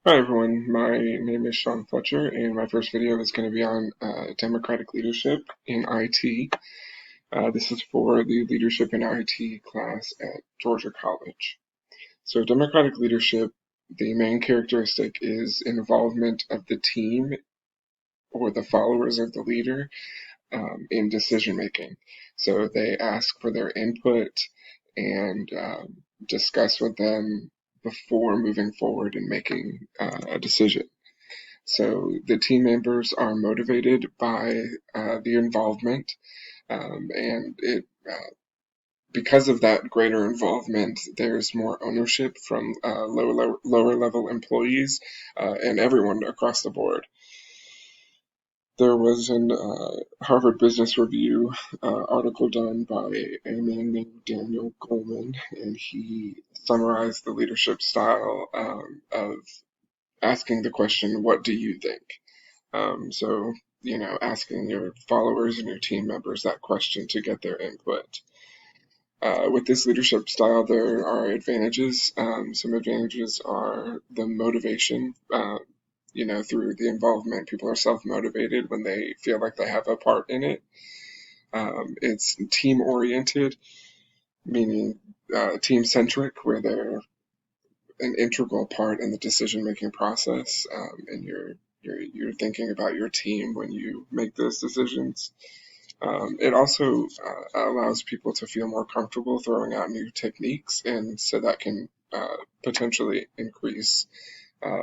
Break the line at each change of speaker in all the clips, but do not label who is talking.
Hi everyone, my name is Sean Fletcher, and my first video is going to be on democratic leadership in IT. This is for the leadership in IT class at Georgia College. So democratic leadership, the main characteristic is involvement of the team or the followers of the leader in decision making. So they ask for their input and discuss with them before moving forward and making a decision. So the team members are motivated by the involvement, and because of that greater involvement, there's more ownership from lower level employees and everyone across the board. There was an Harvard Business Review article done by a man named Daniel Goleman, and he summarized the leadership style of asking the question, "What do you think?" So, asking your followers and your team members that question to get their input. With this leadership style, there are advantages. Some advantages are the motivation. Through the involvement, people are self-motivated when they feel like they have a part in it. It's team-oriented, meaning team-centric, where they're an integral part in the decision-making process, and you're thinking about your team when you make those decisions. It also allows people to feel more comfortable throwing out new techniques, and so that can potentially increase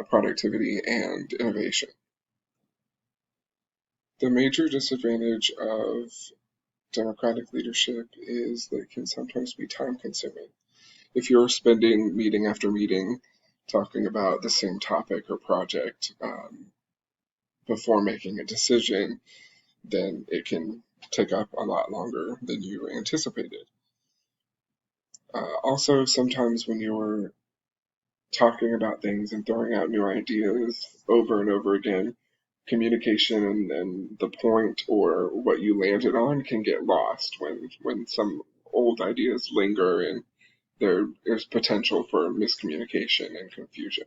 productivity and innovation. The major disadvantage of democratic leadership is that it can sometimes be time consuming. If you're spending meeting after meeting talking about the same topic or project before making a decision, then it can take up a lot longer than you anticipated. Also, sometimes when you're talking about things and throwing out new ideas over and over again, communication and the point or what you landed on can get lost when some old ideas linger and there is potential for miscommunication and confusion.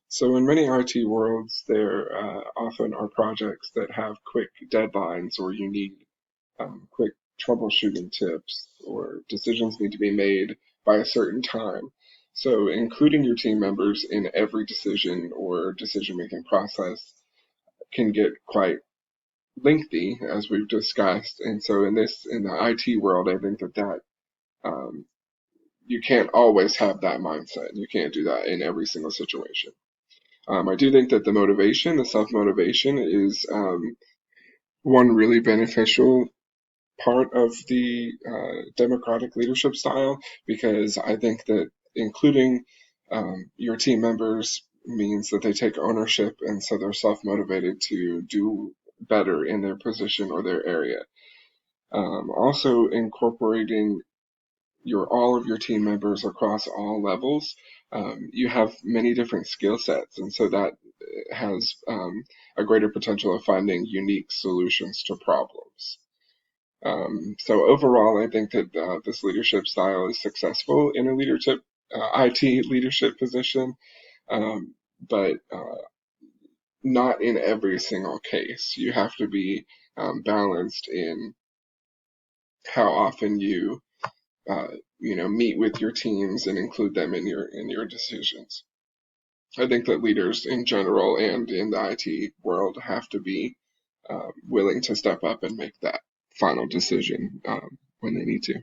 So in many IT worlds, there often are projects that have quick deadlines, or you need quick troubleshooting tips, or decisions need to be made by a certain time. So including your team members in every decision or decision-making process can get quite lengthy, as we've discussed. And so in the IT world, I think that you can't always have that mindset. You can't do that in every single situation. I do think that the self-motivation, is one really beneficial part of the democratic leadership style, because I think that including your team members means that they take ownership, and so they're self-motivated to do better in their position or their area. Also, incorporating all of your team members across all levels, you have many different skill sets, and so that has a greater potential of finding unique solutions to problems. So overall, I think that this leadership style is successful in a IT leadership position, but not in every single case. You have to be balanced in how often you meet with your teams and include them in your decisions. I think that leaders in general and in the IT world have to be willing to step up and make that final decision when they need to.